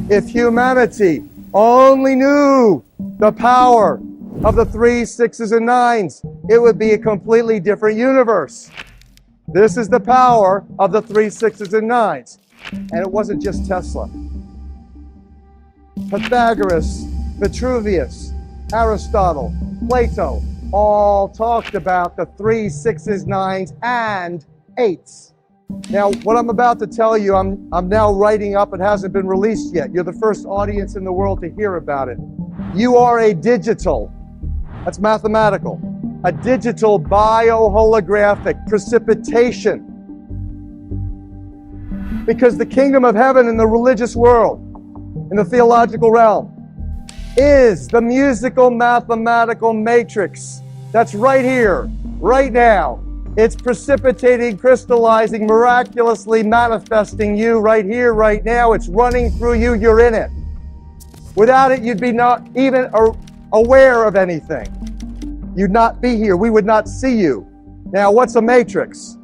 If humanity only knew the power of the 3, 6s, and 9s, it would be a completely different universe. This is the power of the 3, 6s, and 9s. And it wasn't just Tesla. Pythagoras, Vitruvius, Aristotle, Plato, all talked about the 3, 6s, 9s, and 8s. Now, what I'm about to tell you, I'm now writing up. It hasn't been released yet. You're the first audience in the world to hear about it. You are a digital, that's mathematical, a digital bioholographic precipitation. Because the kingdom of heaven in the religious world, in the theological realm, is the musical mathematical matrix that's right here, right now. It's precipitating, crystallizing, miraculously manifesting you right here, right now. It's running through you. You're in it. Without it, you'd be not even aware of anything. You'd not be here. We would not see you. Now, what's a matrix?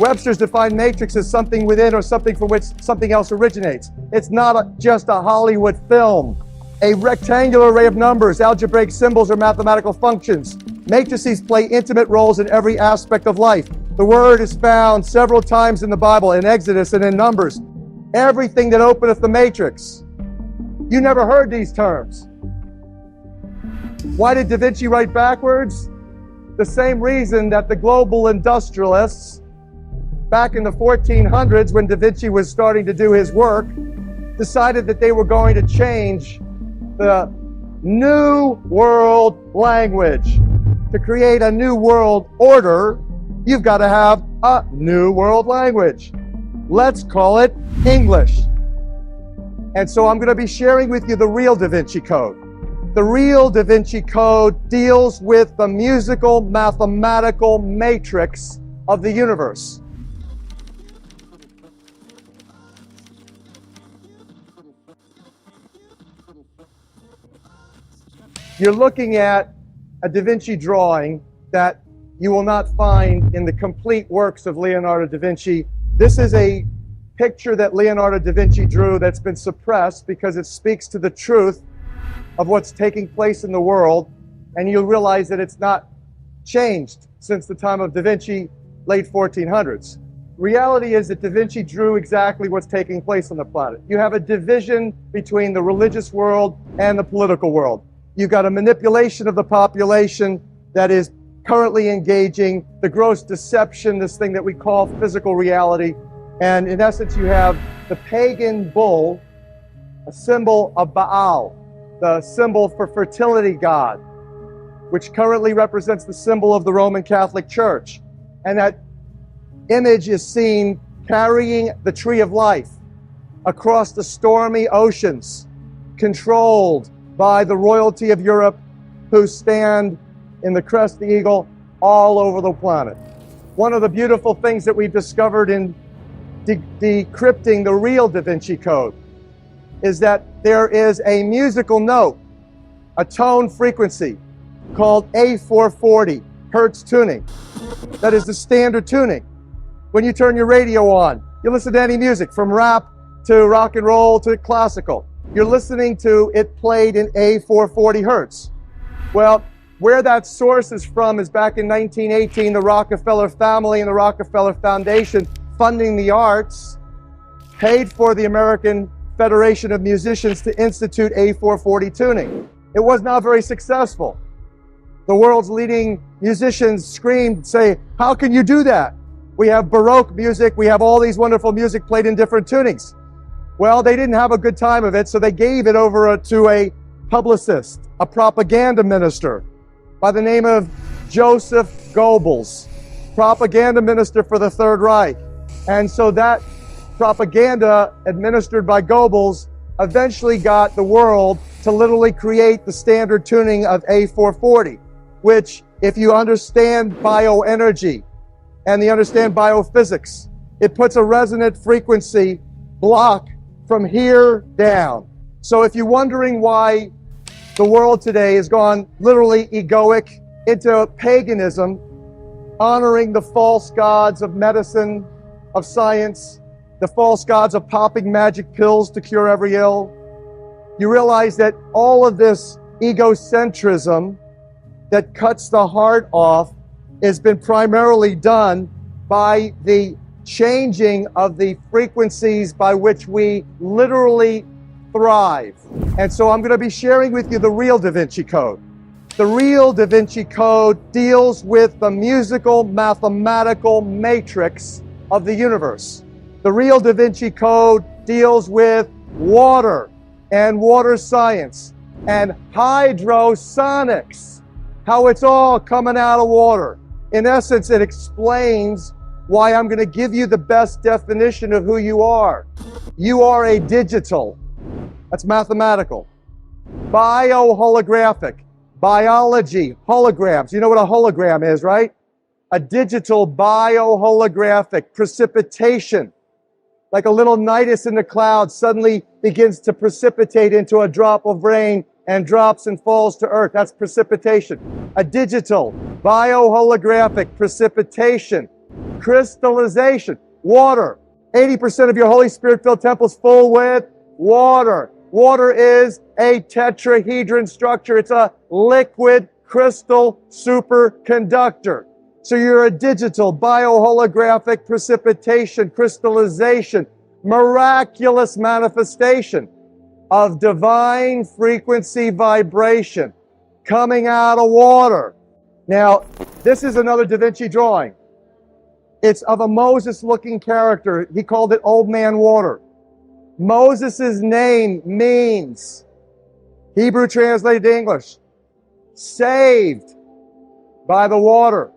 Webster's defined matrix as something within or something from which something else originates. It's not just a Hollywood film. A rectangular array of numbers, algebraic symbols, or mathematical functions. Matrices play intimate roles in every aspect of life. The word is found several times in the Bible, in Exodus and in Numbers. Everything that openeth the matrix. You never heard these terms. Why did Da Vinci write backwards? The same reason that the global industrialists, back in the 1400s when Da Vinci was starting to do his work, decided that they were going to change the New World language. To create a new world order, you've got to have a new world language. Let's call it English. And so I'm going to be sharing with you the real Da Vinci Code. The real Da Vinci Code deals with the musical mathematical matrix of the universe. You're looking at a Da Vinci drawing that you will not find in the complete works of Leonardo da Vinci. This is a picture that Leonardo da Vinci drew that's been suppressed because it speaks to the truth of what's taking place in the world, and you'll realize that it's not changed since the time of Da Vinci, late 1400s. Reality is that Da Vinci drew exactly what's taking place on the planet. You have a division between the religious world and the political world. You've got a manipulation of the population that is currently engaging the gross deception, this thing that we call physical reality. And in essence, you have the pagan bull, a symbol of Baal, the symbol for fertility god, which currently represents the symbol of the Roman Catholic Church. And that image is seen carrying the tree of life across the stormy oceans, controlled by the royalty of Europe, who stand in the crest of the eagle all over the planet. One of the beautiful things that we've discovered in decrypting the real Da Vinci Code is that there is a musical note, a tone frequency called A440 Hertz tuning. That is the standard tuning. When you turn your radio on, you listen to any music from rap to rock and roll to classical. You're listening to it played in A440 Hertz. Well, where that source is from is back in 1918, the Rockefeller family and the Rockefeller Foundation funding the arts paid for the American Federation of Musicians to institute A440 tuning. It was not very successful. The world's leading musicians screamed, say, how can you do that? We have Baroque music, we have all these wonderful music played in different tunings. Well, they didn't have a good time of it, so they gave it over to a publicist, a propaganda minister by the name of Joseph Goebbels, propaganda minister for the Third Reich. And so that propaganda administered by Goebbels eventually got the world to literally create the standard tuning of A440, which, if you understand bioenergy and you understand biophysics, it puts a resonant frequency block from here down. So if you're wondering why the world today has gone literally egoic into paganism, honoring the false gods of medicine, of science, the false gods of popping magic pills to cure every ill. You realize that all of this egocentrism that cuts the heart off has been primarily done by the changing of the frequencies by which we literally thrive. And so I'm going to be sharing with you the real Da Vinci Code. The real Da Vinci Code deals with the musical, mathematical matrix of the universe. The real Da Vinci Code deals with water and water science and hydrosonics, how it's all coming out of water. In essence, it explains why I'm going to give you the best definition of who you are. You are a digital. That's mathematical. Bioholographic. Biology. Holograms. You know what a hologram is, right? A digital bioholographic precipitation. Like a little nidus in the clouds suddenly begins to precipitate into a drop of rain and drops and falls to earth. That's precipitation. A digital bioholographic precipitation. Crystallization. Water. 80% of your Holy Spirit-filled temple is full with water. Water is a tetrahedron structure. It's a liquid crystal superconductor. So you're a digital bioholographic precipitation, crystallization, miraculous manifestation of divine frequency vibration coming out of water. Now, this is another Da Vinci drawing. It's of a Moses-looking character. He called it Old Man Water. Moses' name means, Hebrew translated to English, saved by the water.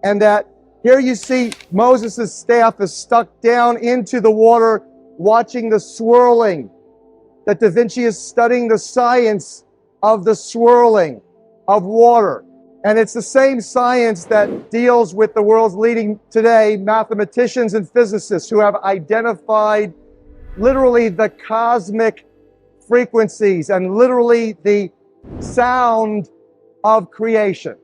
And that here you see Moses' staff is stuck down into the water, watching the swirling. That Da Vinci is studying the science of the swirling of water. And it's the same science that deals with the world's leading today mathematicians and physicists who have identified literally the cosmic frequencies and literally the sound of creation.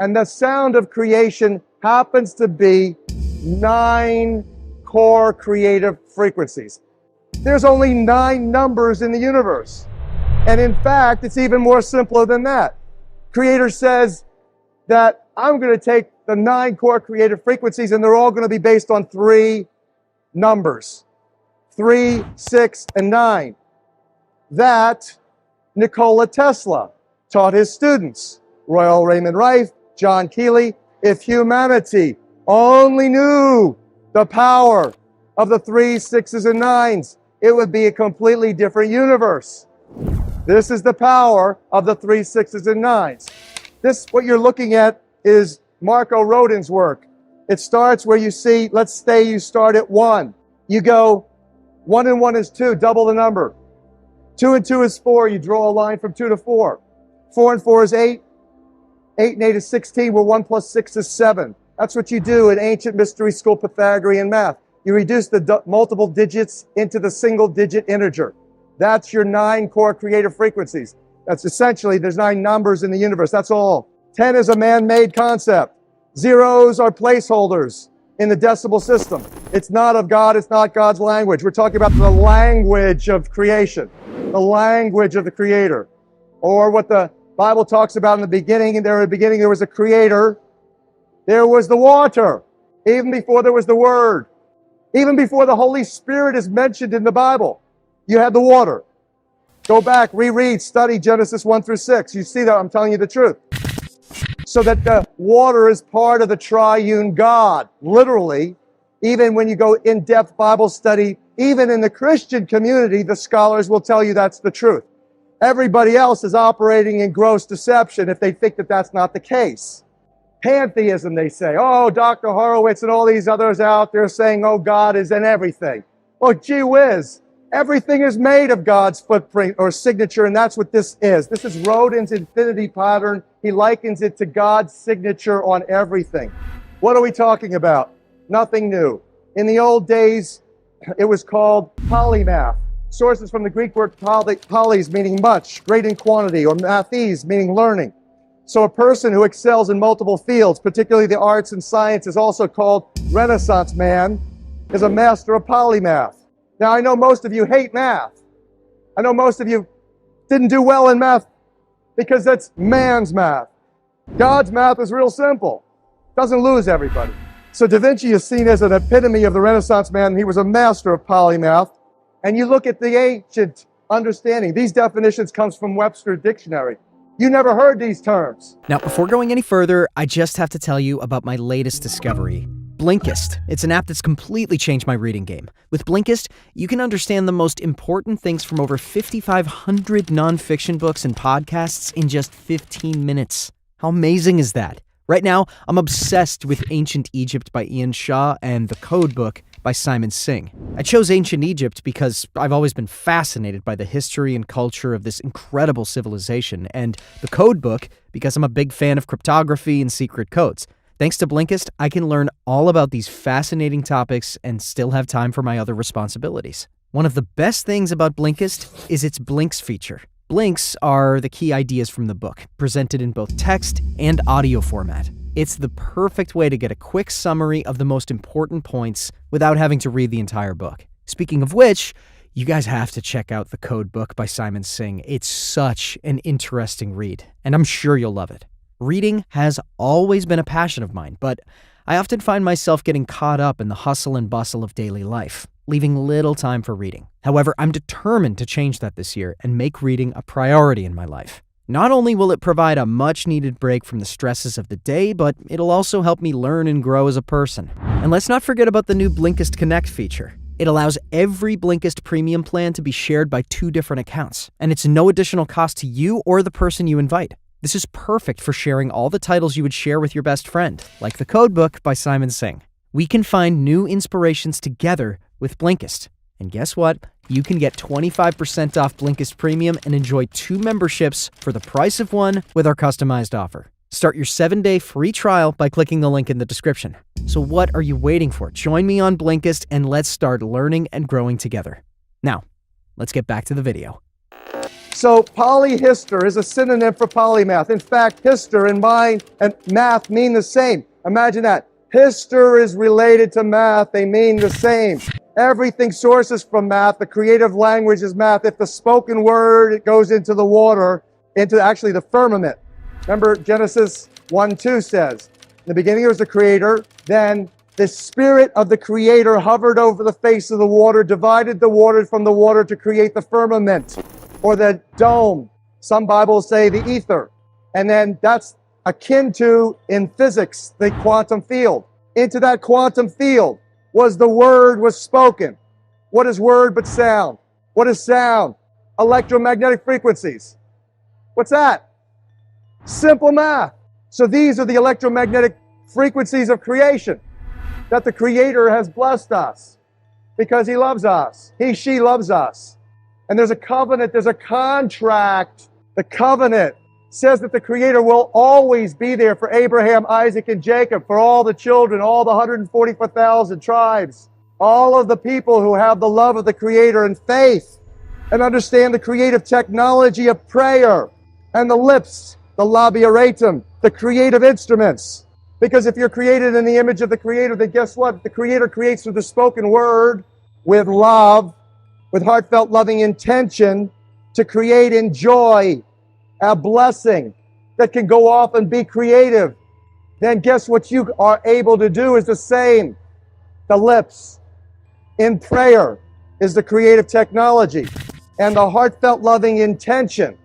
And the sound of creation happens to be 9 core creative frequencies. There's only 9 numbers in the universe. And in fact, it's even more simpler than that. Creator says that I'm going to take the 9 core creative frequencies and they're all going to be based on 3 numbers. 3, 6, and 9. That Nikola Tesla taught his students. Royal Raymond Rife, John Keeley. If humanity only knew the power of the 3, 6s, and 9s, it would be a completely different universe. This is the power of the 3, 6s, and 9s. This, what you're looking at, is Marco Rodin's work. It starts where you see, let's say you start at 1. You go, 1 and 1 is 2, double the number. 2 and 2 is 4, you draw a line from 2 to 4. 4 and 4 is 8. 8 and 8 is 16, where 1 plus 6 is 7. That's what you do in ancient mystery school Pythagorean math. You reduce the multiple digits into the single digit integer. That's your 9 core creative frequencies. That's essentially, there's 9 numbers in the universe. That's all. 10 is a man-made concept. Zeros are placeholders in the decimal system. It's not of God. It's not God's language. We're talking about the language of creation, the language of the Creator. Or what the Bible talks about in the beginning. And there in the beginning, there was a Creator. There was the water. Even before there was the Word. Even before the Holy Spirit is mentioned in the Bible. You had the water. Go back, reread, study Genesis 1 through 6. You see that I'm telling you the truth. So that the water is part of the triune God, literally. Even when you go in-depth Bible study, even in the Christian community, the scholars will tell you that's the truth. Everybody else is operating in gross deception if they think that that's not the case. Pantheism, they say. Oh, Dr. Horowitz and all these others out there saying, oh, God is in everything. Well, gee whiz. Everything is made of God's footprint or signature, and that's what this is. This is Rodin's infinity pattern. He likens it to God's signature on everything. What are we talking about? Nothing new. In the old days, it was called polymath. Sources from the Greek word polys, meaning much, great in quantity, or mathes, meaning learning. So a person who excels in multiple fields, particularly the arts and science, is also called Renaissance man. is a master of polymath. Now, I know most of you hate math. I know most of you didn't do well in math because that's man's math. God's math is real simple. Doesn't lose everybody. So Da Vinci is seen as an epitome of the Renaissance man. He was a master of polymath. And you look at the ancient understanding. These definitions comes from Webster's dictionary. You never heard these terms. Now, before going any further, I just have to tell you about my latest discovery, Blinkist. It's an app that's completely changed my reading game. With Blinkist, you can understand the most important things from over 5,500 nonfiction books and podcasts in just 15 minutes. How amazing is that? Right now, I'm obsessed with Ancient Egypt by Ian Shaw and The Code Book by Simon Singh. I chose Ancient Egypt because I've always been fascinated by the history and culture of this incredible civilization, and The Code Book because I'm a big fan of cryptography and secret codes. Thanks to Blinkist, I can learn all about these fascinating topics and still have time for my other responsibilities. One of the best things about Blinkist is its Blinks feature. Blinks are the key ideas from the book, presented in both text and audio format. It's the perfect way to get a quick summary of the most important points without having to read the entire book. Speaking of which, you guys have to check out The Code Book by Simon Singh. It's such an interesting read, and I'm sure you'll love it. Reading has always been a passion of mine, but I often find myself getting caught up in the hustle and bustle of daily life, leaving little time for reading. However, I'm determined to change that this year and make reading a priority in my life. Not only will it provide a much-needed break from the stresses of the day, but it'll also help me learn and grow as a person. And let's not forget about the new Blinkist Connect feature. It allows every Blinkist premium plan to be shared by 2 different accounts, and it's no additional cost to you or the person you invite. This is perfect for sharing all the titles you would share with your best friend, like The Code Book by Simon Singh. We can find new inspirations together with Blinkist. And guess what? You can get 25% off Blinkist Premium and enjoy 2 memberships for the price of 1 with our customized offer. Start your 7-day free trial by clicking the link in the description. So what are you waiting for? Join me on Blinkist and let's start learning and growing together. Now, let's get back to the video. So polyhister is a synonym for polymath. In fact, hister and mind and math mean the same. Imagine that. Hister is related to math. They mean the same. Everything sources from math. The creative language is math. If the spoken word, it goes into the water, into actually the firmament. Remember Genesis 1:2 says, in the beginning there was the creator, then the spirit of the creator hovered over the face of the water, divided the water from the water to create the firmament or the dome. Some Bibles say the ether. And then that's akin to, in physics, the quantum field. Into that quantum field was the word was spoken. What is word but sound? What is sound? Electromagnetic frequencies. What's that? Simple math. So these are the electromagnetic frequencies of creation that the Creator has blessed us because He loves us. He, she loves us. And there's a covenant, there's a contract. The covenant says that the Creator will always be there for Abraham, Isaac, and Jacob, for all the children, all the 144,000 tribes, all of the people who have the love of the Creator and faith and understand the creative technology of prayer and the lips, the labiatum, the creative instruments. Because if you're created in the image of the Creator, then guess what? The Creator creates through the spoken word with love, with heartfelt loving intention to create in joy a blessing that can go off and be creative. Then guess what you are able to do is the same. The lips in prayer is the creative technology. And the heartfelt loving intention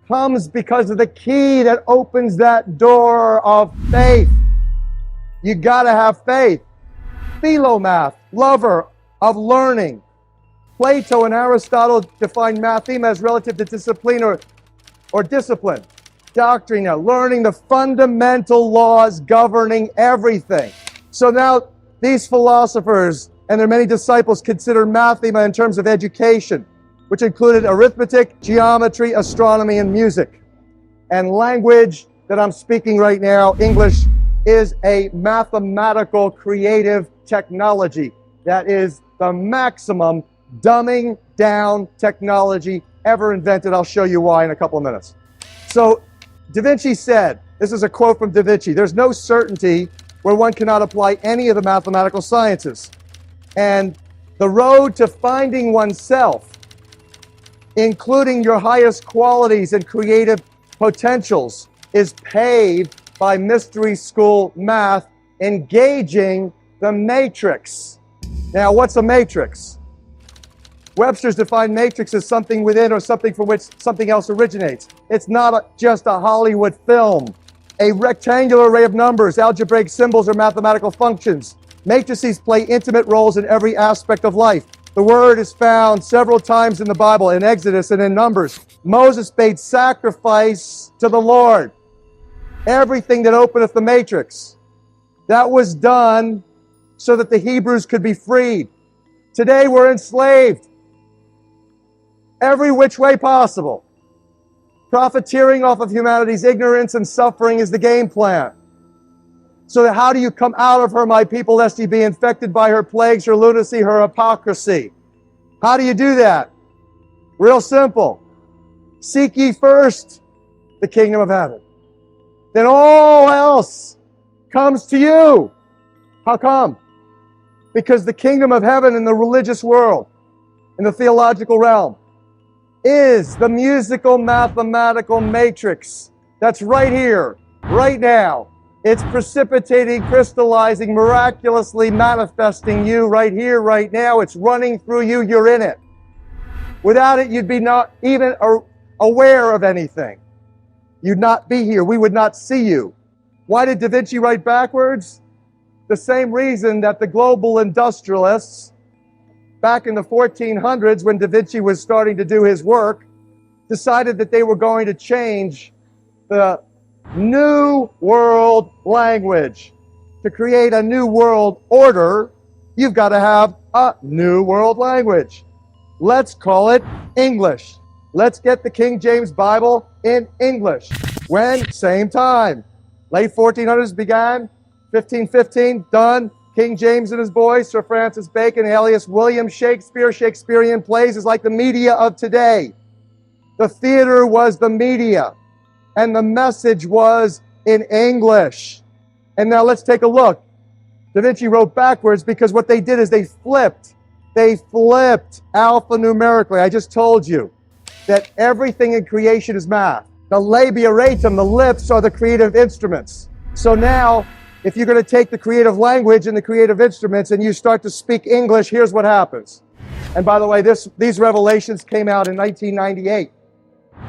comes because of the key that opens that door of faith. You gotta have faith. Philomath, lover of learning. Plato and Aristotle defined mathema as relative to discipline or discipline. Doctrine, learning the fundamental laws governing everything. So now these philosophers and their many disciples consider mathema in terms of education, which included arithmetic, geometry, astronomy, and music. And language that I'm speaking right now, English, is a mathematical creative technology that is the maximum dumbing down technology ever invented. I'll show you why in a couple of minutes. So Da Vinci said, this is a quote from Da Vinci, there's no certainty where one cannot apply any of the mathematical sciences. And the road to finding oneself, including your highest qualities and creative potentials, is paved by mystery school math, engaging the matrix. Now, what's a matrix? Webster's defined matrix as something within or something from which something else originates. It's not just a Hollywood film. A rectangular array of numbers, algebraic symbols, or mathematical functions. Matrices play intimate roles in every aspect of life. The word is found several times in the Bible, in Exodus and in Numbers. Moses paid sacrifice to the Lord. Everything that openeth the matrix. That was done so that the Hebrews could be freed. Today we're enslaved. Every which way possible. Profiteering off of humanity's ignorance and suffering is the game plan. So that how do you come out of her, my people, lest ye be infected by her plagues, her lunacy, her hypocrisy? How do you do that? Real simple. Seek ye first the kingdom of heaven. Then all else comes to you. How come? Because the kingdom of heaven in the religious world, in the theological realm, is the musical mathematical matrix that's right here, right now. It's precipitating, crystallizing, miraculously manifesting you right here, right now. It's running through you. You're in it. Without it, you'd be not even aware of anything. You'd not be here. We would not see you. Why did Da Vinci write backwards? The same reason that the global industrialists, back in the 1400s, when Da Vinci was starting to do his work, decided that they were going to change the New World language. To create a new world order, you've got to have a new world language. Let's call it English. Let's get the King James Bible in English. When? Same time. Late 1400s began, 1515, done. King James and his boys, Sir Francis Bacon, alias William Shakespeare. Shakespearean plays is like the media of today. The theater was the media, and the message was in English. And now let's take a look. Da Vinci wrote backwards because what they did is they flipped alphanumerically. I just told you that everything in creation is math. The labia ratum, the lips, are the creative instruments. So now, if you're going to take the creative language and the creative instruments and you start to speak English, here's what happens. And by the way, these revelations came out in 1998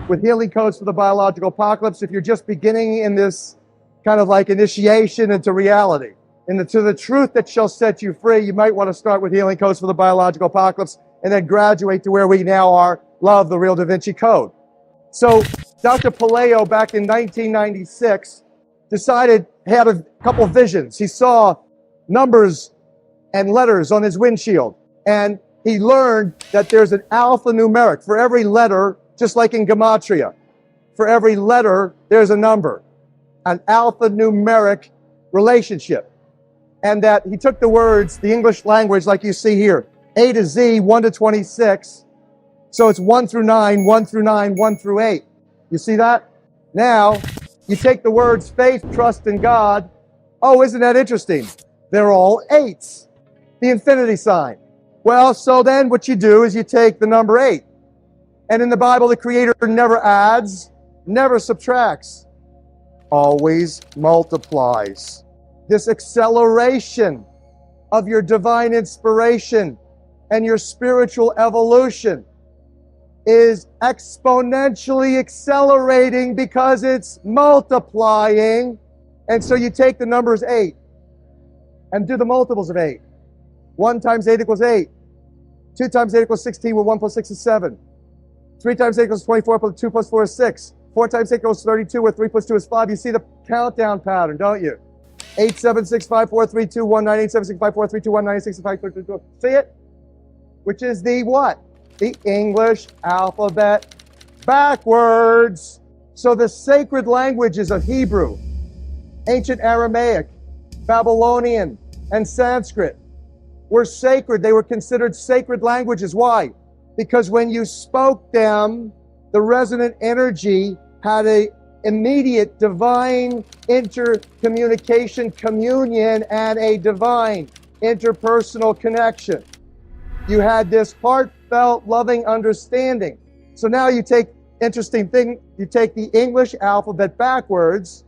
with healing codes for the biological apocalypse. If you're just beginning in this kind of like initiation into reality, to the truth that shall set you free, you might want to start with healing codes for the biological apocalypse and then graduate to where we now are, love the real Da Vinci Code. So Dr. Palaio, back in 1996, had a couple of visions. He saw numbers and letters on his windshield, and he learned that there's an alphanumeric for every letter, just like in gematria. For every letter, there's a number, an alphanumeric relationship. And that he took the words, the English language, like you see here, A to Z, 1 to 26. So it's 1 through 9, 1 through 9, 1 through 8. You see that? Now, you take the words faith, trust, and God. Oh, isn't that interesting? They're all 8s. The infinity sign. Well, so then what you do is you take the number 8. And in the Bible, the Creator never adds, never subtracts, always multiplies. This acceleration of your divine inspiration and your spiritual evolution is exponentially accelerating because it's multiplying. And so you take the numbers 8 and do the multiples of 8. 1 times 8 equals 8. 2 times 8 equals 16, where 1 plus 6 is 7. 3 times 8 equals 24, plus 2 plus 4 is 6. 4 times 8 equals 32, where 3 plus 2 is 5. You see the countdown pattern, don't you? 8, 7, 6, 5, 4, 3, 2, 1, 9, 8, 7, 6, 5, 4, 3, 2, 1, 9, 8, 6, 5, 4, 3, 2, 1. See it? Which is the what? The English alphabet backwards. So the sacred languages of Hebrew, ancient Aramaic, Babylonian, and Sanskrit were sacred. They were considered sacred languages. Why? Because when you spoke them, the resonant energy had an immediate divine intercommunication, communion, and a divine interpersonal connection. You had this heartfelt, loving understanding. So now you take, interesting thing, you take the English alphabet backwards,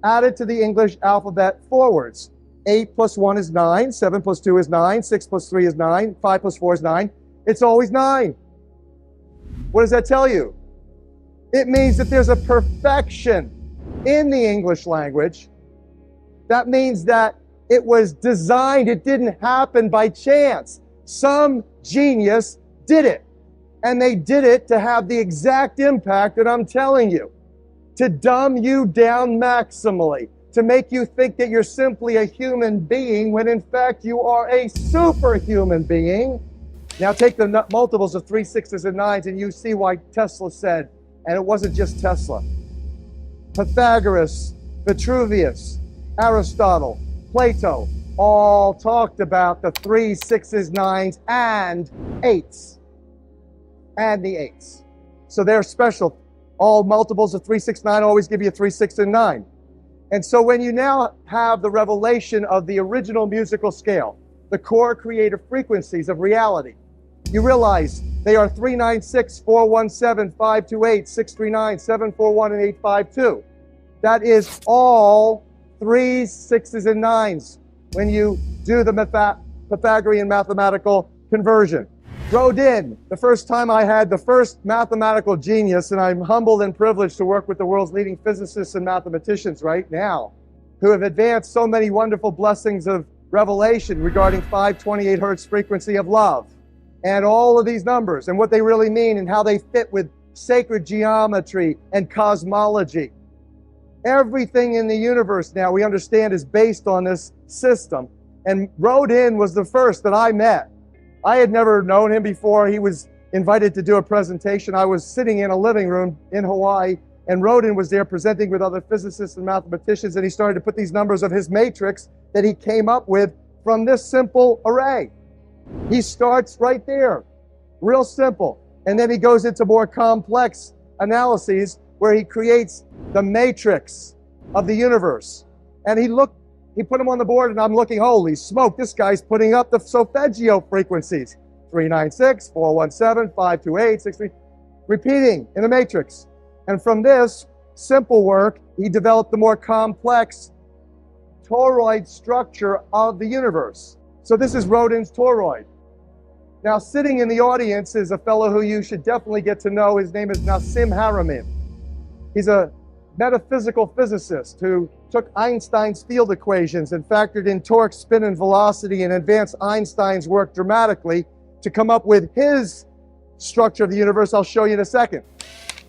add it to the English alphabet forwards. 8 plus 1 is 9, 7 plus 2 is 9, 6 plus 3 is 9, 5 plus 4 is 9. It's always 9. What does that tell you? It means that there's a perfection in the English language. That means that it was designed, it didn't happen by chance. Some genius did it. And they did it to have the exact impact that I'm telling you. To dumb you down maximally. To make you think that you're simply a human being when in fact you are a superhuman being. Now take the multiples of 3, 6s, and 9s and you see why Tesla said, and it wasn't just Tesla. Pythagoras, Vitruvius, Aristotle, Plato, all talked about the 3, 6s, 9s, and 8s. And the 8s. So they're special. All multiples of 3, 6, 9 always give you 3, 6, and 9. And so when you now have the revelation of the original musical scale, the core creative frequencies of reality, you realize they are 396, 417, 528, 639, 741, and 852. That is all 3s, 6s, and 9s when you do the Pythagorean mathematical conversion. Rodin, the first time I had the first mathematical genius, and I'm humbled and privileged to work with the world's leading physicists and mathematicians right now, who have advanced so many wonderful blessings of revelation regarding 528 hertz frequency of love, and all of these numbers, and what they really mean, and how they fit with sacred geometry and cosmology. Everything in the universe now, we understand, is based on this system. And Rodin was the first that I met. I had never known him before. He was invited to do a presentation. I was sitting in a living room in Hawaii, and Rodin was there presenting with other physicists and mathematicians, and he started to put these numbers of his matrix that he came up with from this simple array. He starts right there, real simple, and then he goes into more complex analyses where he creates the matrix of the universe. And he put them on the board, and I'm looking, holy smoke, this guy's putting up the solfeggio frequencies. 396, 417, 528, 63, repeating in a matrix. And from this simple work, he developed the more complex toroid structure of the universe. So this is Rodin's toroid. Now, sitting in the audience is a fellow who you should definitely get to know. His name is Nassim Haramein. He's a metaphysical physicist who took Einstein's field equations and factored in torque, spin, and velocity and advanced Einstein's work dramatically to come up with his structure of the universe. I'll show you in a second.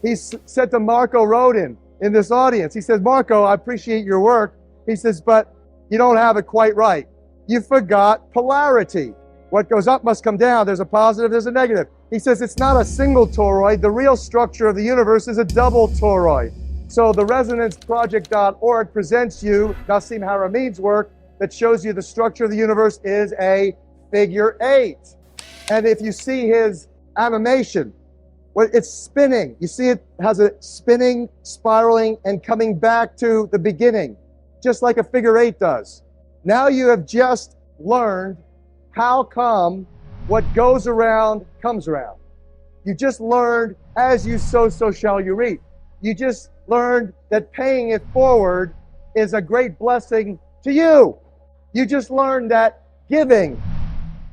He said to Marco Rodin in this audience, he says, Marco, I appreciate your work. He says, but you don't have it quite right. You forgot polarity. What goes up must come down. There's a positive, there's a negative. He says it's not a single toroid. The real structure of the universe is a double toroid. So the ResonanceProject.org presents you Nassim Haramein's work that shows you the structure of the universe is a figure 8. And if you see his animation, well, it's spinning. You see it has a spinning, spiraling, and coming back to the beginning, just like a figure 8 does. Now you have just learned how come what goes around comes around. You just learned, as you sow, so shall you reap. You just learned that paying it forward is a great blessing to you. You just learned that giving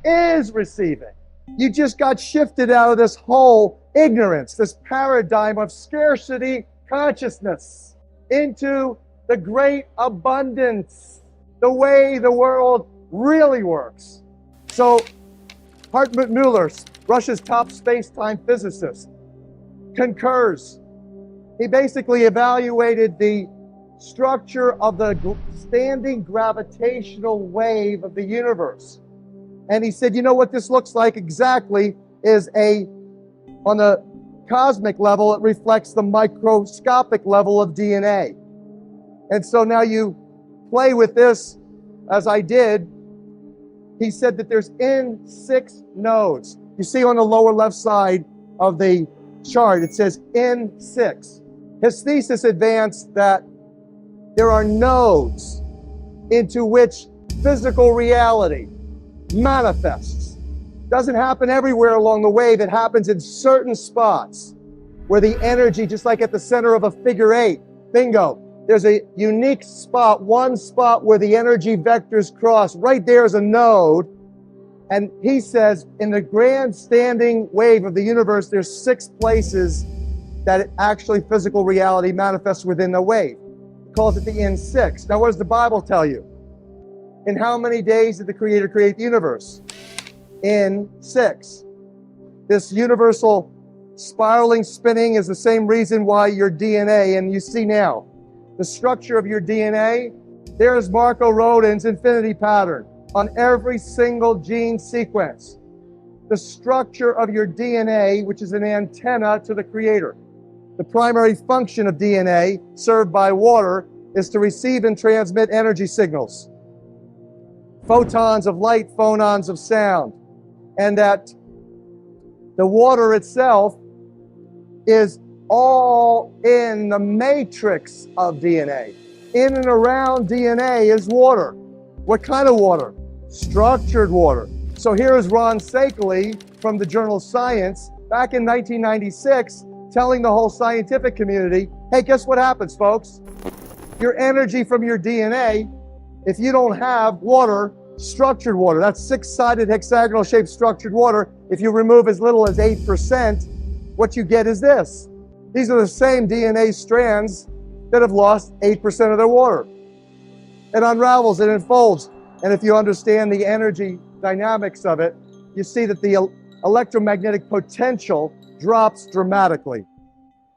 is receiving. You just got shifted out of this whole ignorance, this paradigm of scarcity consciousness, into the great abundance, the way the world really works. So Hartmut Muller, Russia's top space-time physicist, concurs. He basically evaluated the structure of the standing gravitational wave of the universe. And he said, you know what this looks like exactly is on the cosmic level, it reflects the microscopic level of DNA. And so now you play with this, as I did. He said that there's N6 nodes. You see on the lower left side of the chart, it says N6. His thesis advanced that there are nodes into which physical reality manifests. Doesn't happen everywhere along the wave. It happens in certain spots where the energy, just like at the center of a figure eight, bingo, there's a unique spot, one spot where the energy vectors cross. Right there is a node. And he says in the grand standing wave of the universe, there's 6 places that actually physical reality manifests within the wave. He calls it the N6. Now, what does the Bible tell you? In how many days did the Creator create the universe? In 6. This universal spiraling, spinning is the same reason why your DNA, and you see now, the structure of your DNA, there's Marco Rodin's infinity pattern on every single gene sequence. The structure of your DNA, which is an antenna to the Creator. The primary function of DNA, served by water, is to receive and transmit energy signals. Photons of light, phonons of sound. And that the water itself is all in the matrix of DNA. In and around DNA is water. What kind of water? Structured water. So here is Ron Sakeley from the journal Science back in 1996 telling the whole scientific community, hey, guess what happens, folks? Your energy from your DNA, if you don't have water, structured water, that's 6-sided hexagonal shaped structured water, if you remove as little as 8%, what you get is this. These are the same DNA strands that have lost 8% of their water. It unravels, it unfolds. And if you understand the energy dynamics of it, you see that the electromagnetic potential drops dramatically.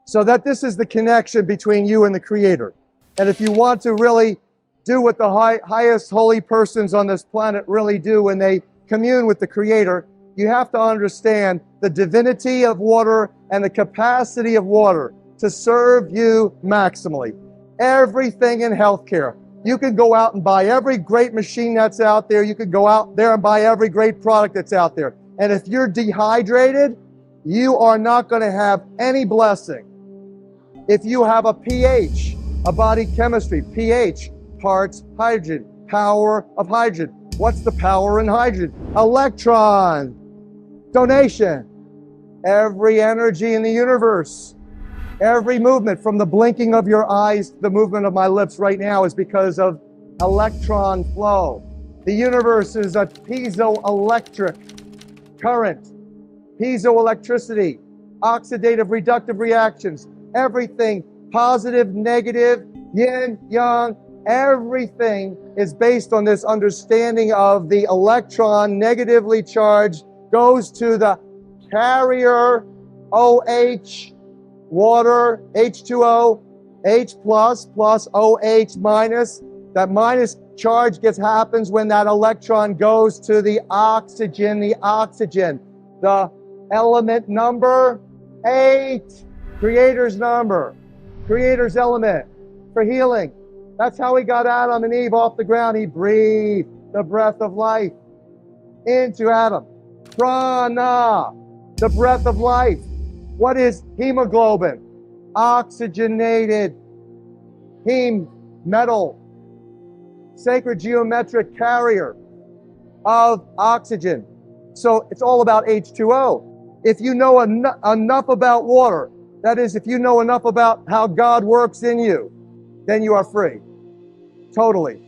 So that this is the connection between you and the Creator. And if you want to really do what the highest holy persons on this planet really do when they commune with the Creator, you have to understand the divinity of water and the capacity of water to serve you maximally. Everything in healthcare. You can go out and buy every great machine that's out there. You could go out there and buy every great product that's out there. And if you're dehydrated, you are not going to have any blessing. If you have a pH, a body chemistry, pH, parts hydrogen, power of hydrogen. What's the power in hydrogen? Electron, donation. Every energy in the universe, every movement from the blinking of your eyes to the movement of my lips right now is because of electron flow. The universe is a piezoelectric current, piezoelectricity, oxidative, reductive reactions, everything, positive, negative, yin, yang, everything is based on this understanding of the electron negatively charged goes to the carrier OH, water, H2O, H plus OH minus. That minus charge happens when that electron goes to the oxygen, the element number 8, Creator's number, Creator's element for healing. That's how he got Adam and Eve off the ground. He breathed the breath of life into Adam. Prana, the breath of life. What is hemoglobin? Oxygenated heme metal, sacred geometric carrier of oxygen. So it's all about H2O. If you know enough about water, that is, if you know enough about how God works in you, then you are free. Totally.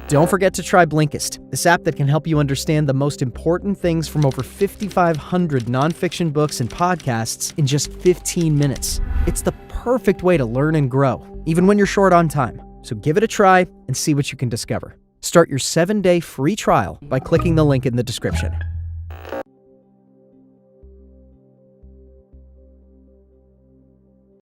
Don't forget to try Blinkist, this app that can help you understand the most important things from over 5,500 nonfiction books and podcasts in just 15 minutes. It's the perfect way to learn and grow, even when you're short on time. So give it a try and see what you can discover. Start your 7-day free trial by clicking the link in the description.